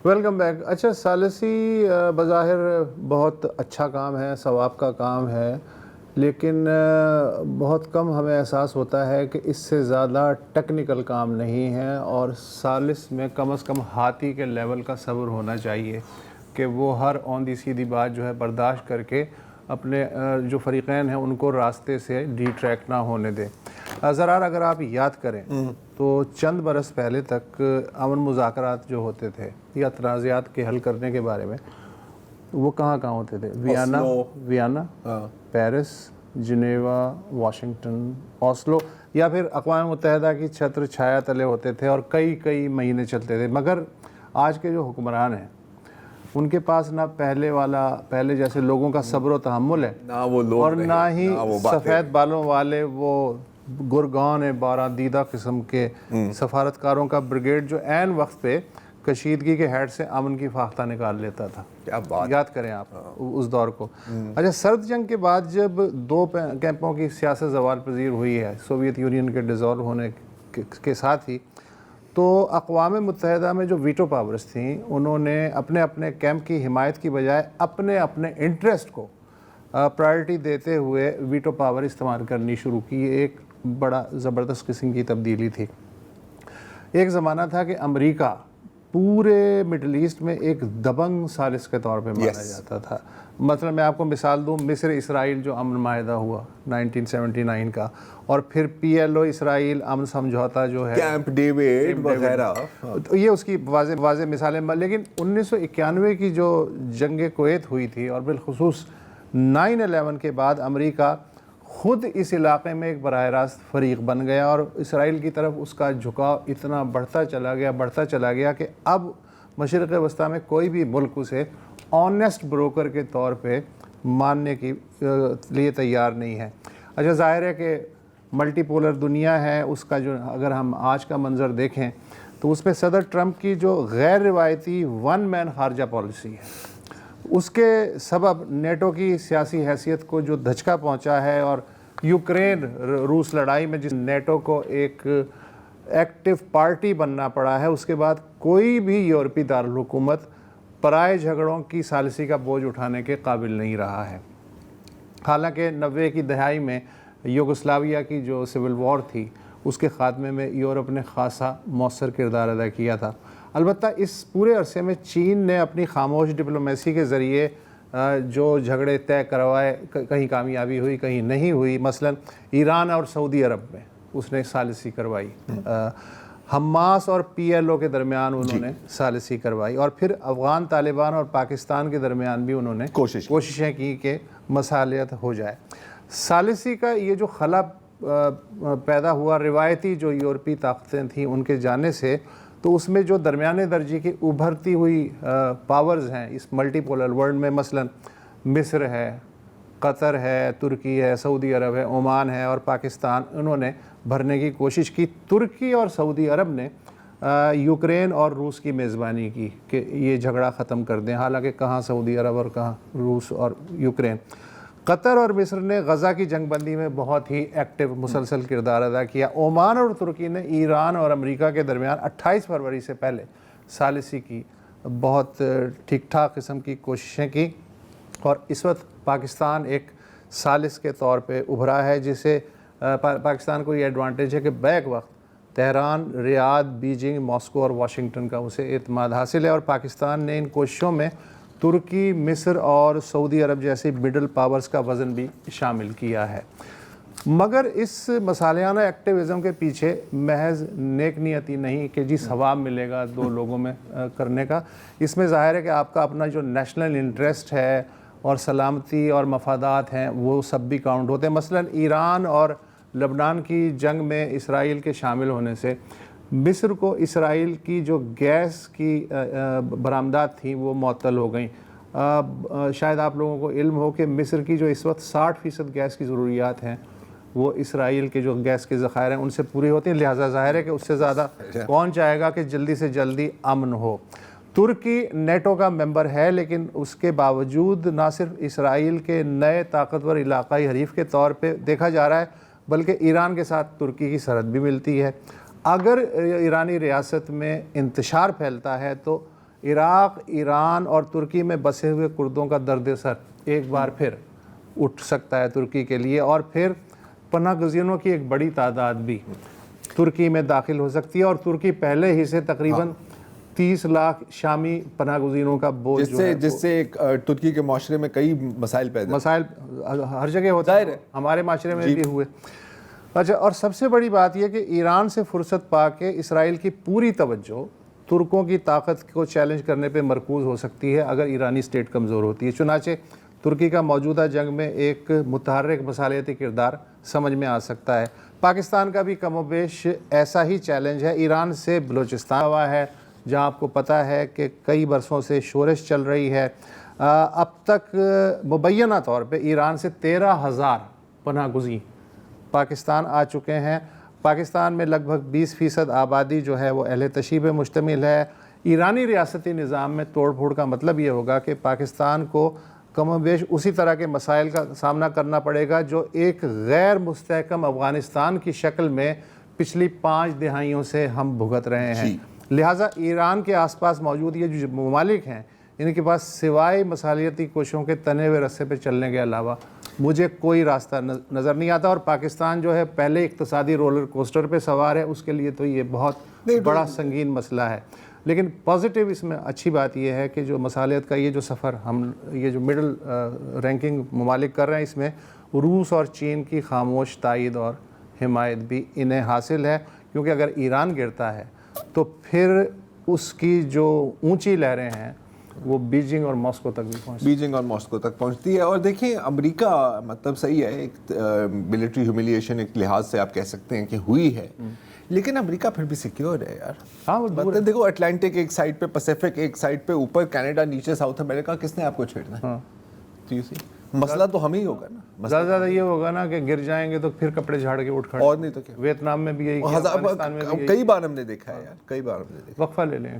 Welcome back. اچھا, ثالثی بظاہر بہت اچھا کام ہے, ثواب کا کام ہے, لیکن بہت کم ہمیں احساس ہوتا ہے کہ اس سے زیادہ ٹیکنیکل کام نہیں ہے, اور ثالث میں کم از کم ہاتھی کے لیول کا صبر ہونا چاہیے کہ وہ ہر اوندھی سیدھی بات جو ہے برداشت کر کے اپنے جو فریقین ہیں ان کو راستے سے ڈی ٹریک نہ ہونے دے. ذرا اگر آپ یاد کریں تو چند برس پہلے تک امن مذاکرات جو ہوتے تھے یا تنازعات کے حل کرنے کے بارے میں, وہ کہاں ہوتے تھے؟ Vienna, Paris, Geneva, Washington, Oslo, یا پھر اقوام متحدہ کی چھتر چھایا تلے ہوتے تھے اور کئی مہینے چلتے تھے. مگر آج کے جو حکمران ہیں ان کے پاس نہ پہلے جیسے لوگوں کا صبر و تحمل ہے, اور نہ ہی سفید بالوں والے وہ گرگان بارہ دیدہ قسم کے سفارتکاروں کا بریگیڈ جو عین وقت پہ کشیدگی کے ہیڈ سے امن کی فاختہ نکال لیتا تھا. یاد کریں آپ اس دور کو. اچھا, سرد جنگ کے بعد جب دو کیمپوں کی سیاست زوال پذیر ہوئی ہے سوویت یونین کے ڈیزالو ہونے کے ساتھ ہی, تو اقوام متحدہ میں جو ویٹو پاورز تھیں انہوں نے اپنے کیمپ کی حمایت کی بجائے اپنے انٹرسٹ کو پرائرٹی دیتے ہوئے ویٹو پاور استعمال کرنی شروع کی. ایک بڑا زبردست قسم کی تبدیلی تھی. ایک زمانہ تھا کہ امریکہ پورے مڈل ایسٹ میں ایک دبنگ ثالث کے طور پہ مانا جاتا تھا. مثلا میں آپ کو مثال دوں, مصر اسرائیل جو امن معاہدہ ہوا 1979 کا, اور پھر PLO اسرائیل امن سمجھوتا جو ہے کیمپ ڈیوڈ وغیرہ, یہ اس کی واضح مثالیں. لیکن 1991 کی جو جنگ کویت ہوئی تھی اور بالخصوص 9/11 کے بعد امریکہ خود اس علاقے میں ایک براہ راست فریق بن گیا, اور اسرائیل کی طرف اس کا جھکاؤ اتنا بڑھتا چلا گیا کہ اب مشرق وسطیٰ میں کوئی بھی ملک اسے آنیسٹ بروکر کے طور پہ ماننے کے لیے تیار نہیں ہے. اچھا, ظاہر ہے کہ ملٹی پولر دنیا ہے, اس کا جو اگر ہم آج کا منظر دیکھیں تو اس میں صدر ٹرمپ کی جو غیر روایتی ون مین خارجہ پالیسی ہے, اس کے سبب نیٹو کی سیاسی حیثیت کو جو دھچکا پہنچا ہے, اور یوکرین روس لڑائی میں جس نیٹو کو ایک ایکٹیو پارٹی بننا پڑا ہے, اس کے بعد کوئی بھی یورپی دارالحکومت پرائے جھگڑوں کی ثالثی کا بوجھ اٹھانے کے قابل نہیں رہا ہے. حالانکہ 90 کی دہائی میں یوگوسلاویا کی جو سول وار تھی اس کے خاتمے میں یورپ نے خاصا مؤثر کردار ادا کیا تھا. البتہ اس پورے عرصے میں چین نے اپنی خاموش ڈپلومیسی کے ذریعے جو جھگڑے طے کروائے, کہیں کامیابی ہوئی کہیں نہیں ہوئی. مثلا ایران اور سعودی عرب میں اس نے ثالثی کروائی, حماس اور PLO کے درمیان انہوں نے ثالثی کروائی, اور پھر افغان طالبان اور پاکستان کے درمیان بھی انہوں نے کوششیں کی کہ مصالحت ہو جائے. ثالثی کا یہ جو خلا پیدا ہوا روایتی جو یورپی طاقتیں تھیں ان کے جانے سے, تو اس میں جو درمیانے درجے کی ابھرتی ہوئی پاورز ہیں اس ملٹی پولر ورلڈ میں, مثلا مصر ہے, قطر ہے, ترکی ہے, سعودی عرب ہے, عمان ہے اور پاکستان, انہوں نے بھرنے کی کوشش کی. ترکی اور سعودی عرب نے یوکرین اور روس کی میزبانی کی کہ یہ جھگڑا ختم کر دیں, حالانکہ کہاں سعودی عرب اور کہاں روس اور یوکرین. قطر اور مصر نے غزہ کی جنگ بندی میں بہت ہی ایکٹیو مسلسل کردار ادا کیا. عمان اور ترکی نے ایران اور امریکہ کے درمیان 28 فروری سے پہلے ثالثی کی بہت ٹھیک ٹھاک قسم کی کوششیں کی, اور اس وقت پاکستان ایک ثالث کے طور پہ ابھرا ہے, جسے پاکستان کو یہ ایڈوانٹیج ہے کہ بیک وقت تہران, ریاض, بیجنگ, ماسکو اور واشنگٹن کا اسے اعتماد حاصل ہے, اور پاکستان نے ان کوششوں میں ترکی, مصر اور سعودی عرب جیسی مڈل پاورز کا وزن بھی شامل کیا ہے. مگر اس مصالحانہ ایکٹیویزم کے پیچھے محض نیک نیتی نہیں کہ جی ثواب ملے گا دو لوگوں میں کرنے کا. اس میں ظاہر ہے کہ آپ کا اپنا جو نیشنل انٹرسٹ ہے اور سلامتی اور مفادات ہیں وہ سب بھی کاؤنٹ ہوتے ہیں. مثلا ایران اور لبنان کی جنگ میں اسرائیل کے شامل ہونے سے مصر کو اسرائیل کی جو گیس کی برآمدات تھیں وہ معطل ہو گئیں. شاید آپ لوگوں کو علم ہو کہ مصر کی جو اس وقت 60% گیس کی ضروریات ہیں وہ اسرائیل کے جو گیس کے ذخائر ہیں ان سے پوری ہوتی ہیں, لہٰذا ظاہر ہے کہ اس سے زیادہ کون چاہے گا کہ جلدی سے جلدی امن ہو. ترکی نیٹو کا ممبر ہے, لیکن اس کے باوجود نہ صرف اسرائیل کے نئے طاقتور علاقائی حریف کے طور پہ دیکھا جا رہا ہے, بلکہ ایران کے ساتھ ترکی کی سرحد بھی ملتی ہے. اگر ایرانی ریاست میں انتشار پھیلتا ہے تو عراق، ایران اور ترکی میں بسے ہوئے کردوں کا درد سر ایک بار پھر اٹھ سکتا ہے ترکی کے لیے، اور پھر پناہ گزینوں کی ایک بڑی تعداد بھی ترکی میں داخل ہو سکتی ہے، اور ترکی پہلے ہی سے تقریباً 30 لاکھ شامی پناہ گزینوں کا بوجھ جس سے ترکی کے معاشرے میں کئی مسائل پیدا مسائل ہر جگہ ہوتا ہے، ہمارے معاشرے میں بھی ہوئے۔ اچھا، اور سب سے بڑی بات یہ کہ ایران سے فرصت پا کے اسرائیل کی پوری توجہ ترکوں کی طاقت کو چیلنج کرنے پہ مرکوز ہو سکتی ہے اگر ایرانی اسٹیٹ کمزور ہوتی ہے۔ چنانچہ ترکی کا موجودہ جنگ میں ایک متحرک مصالحتی کردار سمجھ میں آ سکتا ہے۔ پاکستان کا بھی کم و بیش ایسا ہی چیلنج ہے۔ ایران سے بلوچستان ہوا ہے جہاں آپ کو پتہ ہے کہ کئی برسوں سے شورش چل رہی ہے۔ اب تک مبینہ طور پہ ایران سے 13,000 پناہ گزین پاکستان آ چکے ہیں۔ پاکستان میں لگ بھگ 20% آبادی جو ہے وہ اہل تشیع پہ مشتمل ہے۔ ایرانی ریاستی نظام میں توڑ پھوڑ کا مطلب یہ ہوگا کہ پاکستان کو کم و بیش اسی طرح کے مسائل کا سامنا کرنا پڑے گا جو ایک غیر مستحکم افغانستان کی شکل میں پچھلی 5 دہائیوں سے ہم بھگت رہے ہیں۔ لہٰذا ایران کے آس پاس موجود یہ جو ممالک ہیں ان کے پاس سوائے مصالحتی کوششوں کے تنے ہوئے رستے پہ چلنے کے علاوہ مجھے کوئی راستہ نظر نہیں آتا، اور پاکستان جو ہے پہلے اقتصادی رولر کوسٹر پہ سوار ہے، اس کے لیے تو یہ بہت بڑا سنگین مسئلہ ہے۔ لیکن پازیٹیو اس میں اچھی بات یہ ہے کہ جو مصالحت کا یہ جو سفر ہم یہ جو مڈل رینکنگ ممالک کر رہے ہیں، اس میں روس اور چین کی خاموش تائید اور حمایت بھی انہیں حاصل ہے، کیونکہ اگر ایران گرتا ہے تو پھر اس کی جو اونچی لہریں ہیں وہ بیجنگ اور ماسکو تک بھی پہنچتی ہے۔ اور دیکھیں امریکہ مطلب صحیح ہے، ایک ملٹری ہیوملیشن ایک لحاظ سے آپ کہہ سکتے ہیں کہ ہوئی ہے، لیکن امریکہ پھر بھی سیکیور ہے یار۔ ہاں، وہ مطلب دیکھو اٹلانٹک ایک سائڈ پہ، پیسیفک ایک سائڈ پہ، اوپر کینیڈا، نیچے ساؤتھ امریکہ، کس نے آپ کو چھیڑنا ہے؟ مسئلہ تو ہم ہی ہوگا نا، زیادہ زیادہ یہ ہوگا نا کہ گر جائیں گے تو پھر کپڑے جھاڑ کے اٹھ کھڑے، اور نہیں تو کیا۔ ویتنام میں بھی یہی، افغانستان میں بھی یہی۔ کئی بار ہم نے دیکھا ہے یار، کئی بار ہم نے دیکھا۔ وقفہ لے لیں۔